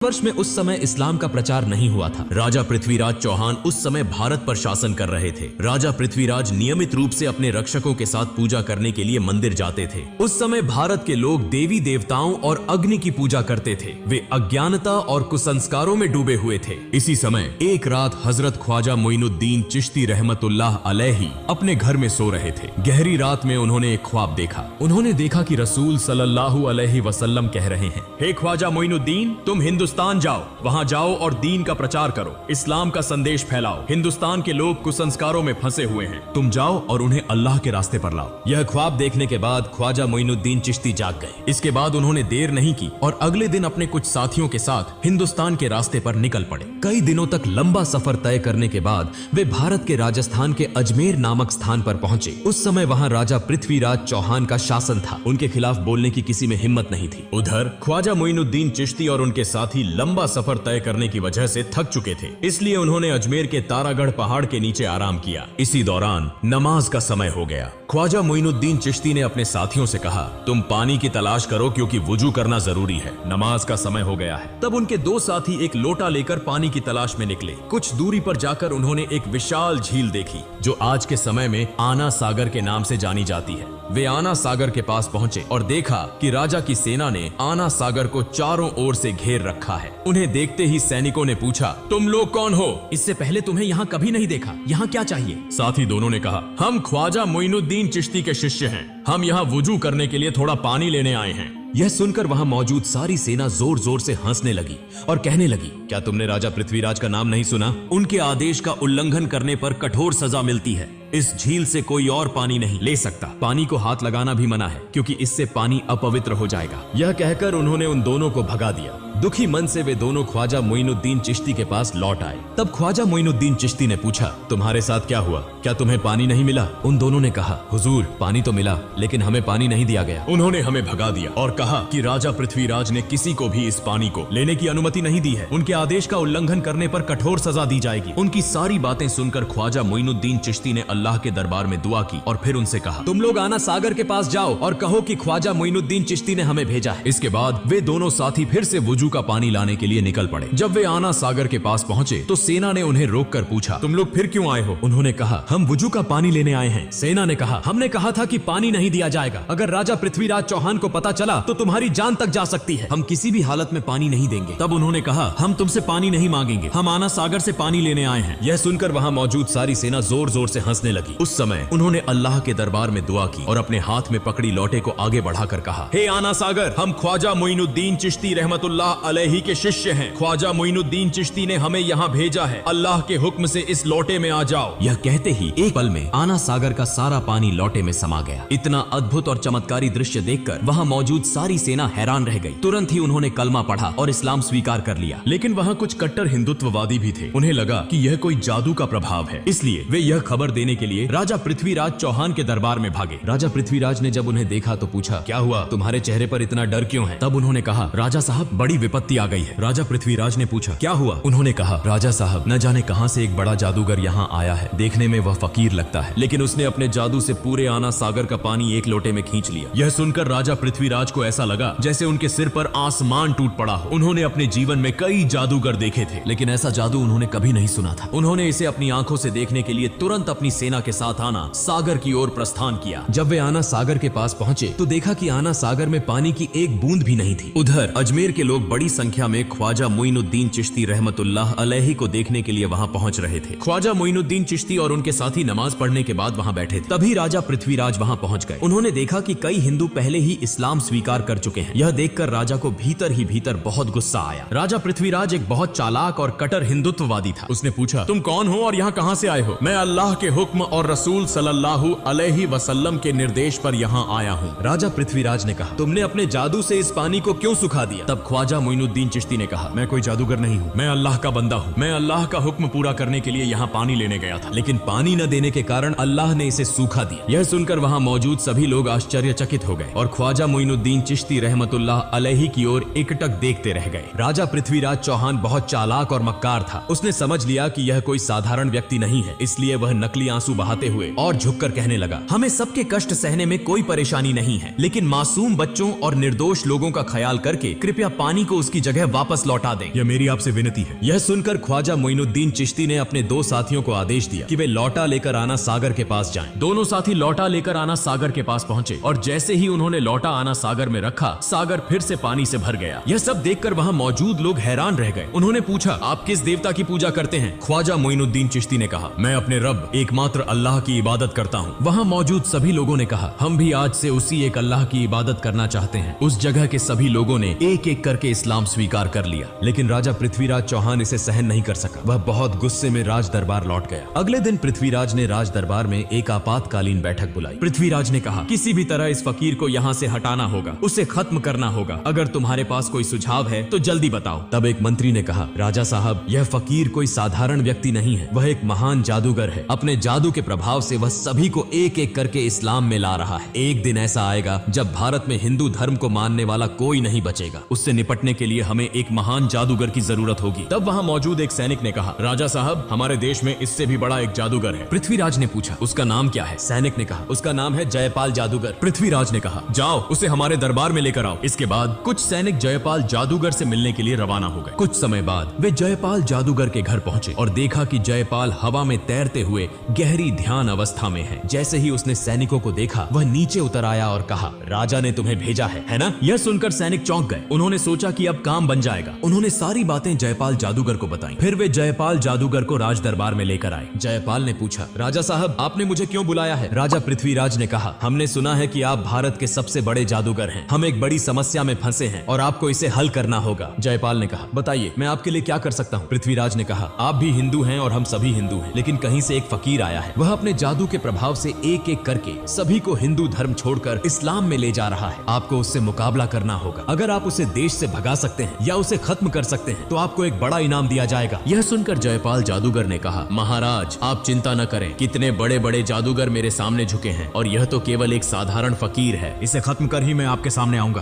वर्ष में उस समय इस्लाम का प्रचार नहीं हुआ था। राजा पृथ्वीराज चौहान उस समय भारत पर शासन कर रहे थे। राजा पृथ्वीराज नियमित रूप से अपने रक्षकों के साथ पूजा करने के लिए मंदिर जाते थे। उस समय भारत के लोग देवी देवताओं और अग्नि की पूजा करते थे। वे अज्ञानता और कुसंस्कारों में डूबे हुए थे। इसी समय एक रात हजरत ख्वाजा मोइनुद्दीन चिश्ती रहमतुल्लाह अलैहि अपने घर में सो रहे थे। गहरी रात में उन्होंने एक ख्वाब देखा। उन्होंने देखा कि रसूल सल्लल्लाहु अलैहि वसल्लम कह रहे हैं, हे ख्वाजा मोइनुद्दीन, तुम हिंदुस्तान जाओ, वहां जाओ और दीन का प्रचार करो, इस्लाम का संदेश फैलाओ। हिंदुस्तान के लोग कुसंस्कारों में फंसे हुए हैं, तुम जाओ और उन्हें अल्लाह के रास्ते पर लाओ। यह ख्वाब देखने के बाद ख्वाजा मोइनुद्दीन चिश्ती जाग गए। इसके बाद उन्होंने देर नहीं की और अगले दिन अपने कुछ साथियों के साथ हिंदुस्तान के रास्ते पर निकल पड़े। कई दिनों तक लंबा सफर तय करने के बाद वे भारत के राजस्थान के अजमेर नामक स्थान पर पहुंचे। उस समय वहां राजा पृथ्वीराज चौहान का शासन था। उनके खिलाफ बोलने की किसी में हिम्मत नहीं थी। उधर ख्वाजा मोइनुद्दीन चिश्ती और उनके साथी लंबा सफर तय करने की वजह से थक चुके थे, इसलिए उन्होंने अजमेर के तारागढ़ पहाड़ के नीचे आराम किया। इसी दौरान नमाज का समय हो गया। ख्वाजा मोइनुद्दीन चिश्ती ने अपने साथियों से कहा, तुम पानी की तलाश करो क्योंकि वुजू करना जरूरी है, नमाज का समय हो गया है। तब उनके दो साथी एक लोटा लेकर पानी की तलाश में निकले। कुछ दूरी पर जाकर उन्होंने एक विशाल झील देखी जो आज के समय में आना सागर के नाम से जानी जाती है। वे आना सागर के पास पहुंचे और देखा कि राजा की सेना ने आना सागर को चारों ओर से घेर रखा है। उन्हें देखते ही सैनिकों ने पूछा, तुम लोग कौन हो? इससे पहले तुम्हें यहाँ कभी नहीं देखा, यहाँ क्या चाहिए? साथी दोनों ने कहा, हम ख्वाजा मोइनुद्दीन चिश्ती के शिष्य हैं, हम यहाँ वुजू करने के लिए थोड़ा पानी लेने आए हैं। यह सुनकर वहां मौजूद सारी सेना जोर जोर से हंसने लगी और कहने लगी, क्या तुमने राजा पृथ्वीराज का नाम नहीं सुना? उनके आदेश का उल्लंघन करने पर कठोर सजा मिलती है। इस झील से कोई और पानी नहीं ले सकता। पानी को हाथ लगाना भी मना है क्योंकि इससे पानी अपवित्र हो जाएगा। यह कहकर उन्होंने उन दोनों को भगा दिया। दुखी मन से वे दोनों ख्वाजा मोइनुद्दीन चिश्ती के पास लौट आए। तब ख्वाजा मोइनुद्दीन चिश्ती ने पूछा, तुम्हारे साथ क्या हुआ? क्या तुम्हें पानी नहीं मिला? उन दोनों ने कहा, हुजूर, पानी तो मिला लेकिन हमें पानी नहीं दिया गया। उन्होंने हमें भगा दिया और कहा कि राजा पृथ्वीराज ने किसी को भी इस पानी को लेने की अनुमति नहीं दी है। उनके आदेश का उल्लंघन करने पर कठोर सजा दी जाएगी। उनकी सारी बातें सुनकर ख्वाजा मोइनुद्दीन चिश्ती ने अल्लाह के दरबार में दुआ की और फिर उनसे कहा, तुम लोग आना सागर के पास जाओ और कहो कि ख्वाजा मोइनुद्दीन चिश्ती ने हमें भेजा है। इसके बाद वे दोनों साथी फिर से वुजू का पानी लाने के लिए निकल पड़े। जब वे आना सागर के पास पहुंचे तो सेना ने उन्हें रोककर पूछा, तुम लोग फिर क्यों आए हो? उन्होंने कहा, हम वुजू का पानी लेने आए हैं। सेना ने कहा, हमने कहा था कि पानी नहीं दिया जाएगा। अगर राजा पृथ्वीराज चौहान को पता चला तो तुम्हारी जान तक जा सकती है। हम किसी भी हालत में पानी नहीं देंगे। तब उन्होंने कहा, हम तुमसे पानी नहीं मांगेंगे, हम आना सागर से पानी लेने आए हैं। यह सुनकर वहां मौजूद सारी सेना जोर जोर से हंसने लगी। उस समय उन्होंने अल्लाह के दरबार में दुआ की और अपने हाथ में पकड़ी लोटे को आगे बढ़ाकर कहा, हे आना सागर, हम ख्वाजा मोइनुद्दीन चिश्ती रहमतुल्लाह अलैहि के शिष्य हैं। ख्वाजा मोइनुद्दीन चिश्ती ने हमें यहाँ भेजा है। अल्लाह के हुक्म से इस लोटे में आ जाओ। यह कहते ही एक पल में आना सागर का सारा पानी लोटे में समा गया। इतना अद्भुत और चमत्कारी दृश्य देखकर वहाँ मौजूद सारी सेना हैरान रह गई। तुरंत ही उन्होंने कलमा पढ़ा और इस्लाम स्वीकार कर लिया। लेकिन वहाँ कुछ कट्टर हिंदुत्ववादी भी थे। उन्हें लगा कि यह कोई जादू का प्रभाव है, इसलिए वे यह खबर देने के लिए राजा पृथ्वीराज चौहान के दरबार में भागे। राजा पृथ्वीराज ने जब उन्हें देखा तो पूछा, क्या हुआ? तुम्हारे चेहरे पर इतना डर क्यों है? तब उन्होंने कहा, राजा साहब, बड़ी विपत्ति आ गई है। राजा पृथ्वीराज ने पूछा, क्या हुआ? उन्होंने कहा, राजा साहब, न जाने कहां से एक बड़ा जादूगर यहाँ आया है। देखने में वह फकीर लगता है, लेकिन उसने अपने जादू से पूरे आना सागर का पानी एक लोटे में खींच लिया। यह सुनकर राजा पृथ्वीराज को ऐसा लगा जैसे उनके सिर पर आसमान टूट पड़ा हो। उन्होंने अपने जीवन में कई जादूगर देखे थे, लेकिन ऐसा जादू उन्होंने कभी नहीं सुना था। उन्होंने इसे अपनी आंखों से देखने के लिए तुरंत अपनी सेना के साथ आना सागर की ओर प्रस्थान किया। जब वे आना सागर के पास पहुंचे तो देखा कि आना सागर में पानी की एक बूंद भी नहीं थी। उधर अजमेर के लोग बड़ी संख्या में ख्वाजा मोइनुद्दीन चिश्ती रहमतुल्लाह अलैहि को देखने के लिए वहां पहुंच रहे थे। ख्वाजा मोइनुद्दीन चिश्ती और उनके साथी नमाज पढ़ने के बाद वहां बैठे थे। तभी राजा पृथ्वीराज वहां पहुंच गए। उन्होंने देखा कि कई हिंदू पहले ही इस्लाम स्वीकार कर चुके हैं। यह देखकर राजा को भीतर ही भीतर बहुत गुस्सा आया। राजा पृथ्वीराज एक बहुत चालाक और कट्टर हिंदुत्ववादी था। उसने पूछा, तुम कौन हो और यहाँ कहाँ से आए हो? मैं अल्लाह के हुक्म और रसूल सल्लल्लाहु अलैहि वसल्लम के निर्देश पर यहाँ आया हूँ। राजा पृथ्वीराज ने कहा, तुमने अपने जादू से इस पानी को क्यों सुखा दिया? तब ख्वाजा मोइनुद्दीन चिश्ती ने कहा, मैं कोई जादूगर नहीं हूँ, मैं अल्लाह का बंदा हूँ। मैं अल्लाह का हुक्म पूरा करने के लिए यहाँ पानी लेने गया था, लेकिन पानी न देने के कारण अल्लाह ने इसे सूखा दिया। यह सुनकर वहाँ मौजूद सभी लोग आश्चर्यचकित हो गए और ख्वाजा मोइनुद्दीन चिश्ती रहमतुल्लाह अलैहि की ओर एकटक देखते रह गए। राजा पृथ्वीराज चौहान बहुत चालाक और मक्कार था। उसने समझ लिया कि यह कोई साधारण व्यक्ति नहीं है, इसलिए वह नकली आंसू बहाते हुए और झुककर कहने लगा, हमें सबके कष्ट सहने में कोई परेशानी नहीं है, लेकिन मासूम बच्चों और निर्दोष लोगों का ख्याल करके कृपया पानी को उसकी जगह वापस लौटा दें। यह मेरी आपसे विनती है। यह सुनकर ख्वाजा मोइनुद्दीन चिश्ती ने अपने 2 साथियों को आदेश दिया कि वे लौटा लेकर आना सागर के पास जाएं। दोनों साथी लौटा लेकर आना सागर के पास पहुंचे और जैसे ही उन्होंने लौटा आना सागर में रखा, सागर फिर से पानी से भर गया। यह सब देखकर वहां मौजूद लोग हैरान रह गए। उन्होंने पूछा, आप किस देवता की पूजा करते हैं? ख्वाजा मोइनुद्दीन चिश्ती ने कहा, मैं अपने रब एकमात्र अल्लाह की इबादत करता हूँ। वहाँ मौजूद सभी लोगों ने कहा, हम भी आज से उसी एक अल्लाह की इबादत करना चाहते हैं। उस जगह के सभी लोगों ने एक एक करके इस्लाम स्वीकार कर लिया, लेकिन राजा पृथ्वीराज चौहान इसे सहन नहीं कर सका। वह बहुत गुस्से में राज दरबार लौट गया। अगले दिन पृथ्वीराज ने राज दरबार में एक आपातकालीन बैठक बुलाई। पृथ्वीराज ने कहा, किसी भी तरह इस फकीर को यहाँ से हटाना होगा, उसे खत्म करना होगा। अगर तुम्हारे पास कोई सुझाव है तो जल्दी बताओ। तब एक मंत्री ने कहा, राजा साहब, यह फकीर कोई साधारण व्यक्ति नहीं है, वह एक महान जादूगर है। अपने जादू के प्रभाव से वह सभी को एक एक करके इस्लाम में ला रहा है। एक दिन ऐसा आएगा जब भारत में हिंदू धर्म को मानने वाला कोई नहीं बचेगा। उससे निपटने के लिए हमें एक महान जादूगर की जरूरत होगी। तब वहाँ मौजूद एक सैनिक ने कहा, राजा साहब, हमारे देश में इससे भी बड़ा एक जादूगर है। पृथ्वीराज ने पूछा, उसका नाम क्या है? सैनिक ने कहा, उसका नाम है जयपाल जादूगर। पृथ्वीराज ने कहा, जाओ उसे हमारे दरबार में लेकर आओ। इसके बाद कुछ सैनिक जयपाल जादूगर से मिलने के लिए रवाना हो गए। कुछ समय बाद वे जयपाल जादूगर के घर पहुंचे और देखा कि जयपाल हवा में तैरते हुए गहरी ध्यान अवस्था में है। जैसे ही उसने सैनिकों को देखा, वह नीचे उतर आया और कहा, राजा ने तुम्हें भेजा है ना? यह सुनकर सैनिक चौंक गए। उन्होंने सोचा कि अब काम बन जाएगा। उन्होंने सारी बातें जयपाल जादूगर को बताई। फिर वे जयपाल जादूगर को राज दरबार में लेकर आए। जयपाल ने पूछा, राजा साहब, आपने मुझे क्यों बुलाया है? राजा पृथ्वीराज ने कहा, हमने सुना है कि आप भारत के सबसे बड़े जादूगर हैं। हम एक बड़ी समस्या में फंसे हैं और आपको इसे हल करना होगा। जयपाल ने कहा, बताइए, मैं आपके लिए क्या कर सकता हूँ? पृथ्वीराज ने कहा, आप भी हिंदू हैं और हम सभी हिंदू हैं, लेकिन कहीं से एक फकीर आया है। वह अपने जादू के प्रभाव से एक एक करके सभी को हिंदू धर्म छोड़कर इस्लाम में ले जा रहा है। आपको उससे मुकाबला करना होगा। अगर आप उसे देश से भगा सकते हैं या उसे खत्म कर सकते हैं तो आपको एक बड़ा इनाम दिया जाएगा। यह सुनकर जयपाल जादूगर ने कहा, महाराज, आप चिंता न करें। कितने बड़े बड़े जादूगर मेरे सामने झुके हैं और यह तो केवल एक साधारण फकीर है। इसे खत्म कर ही मैं आपके सामने आऊंगा।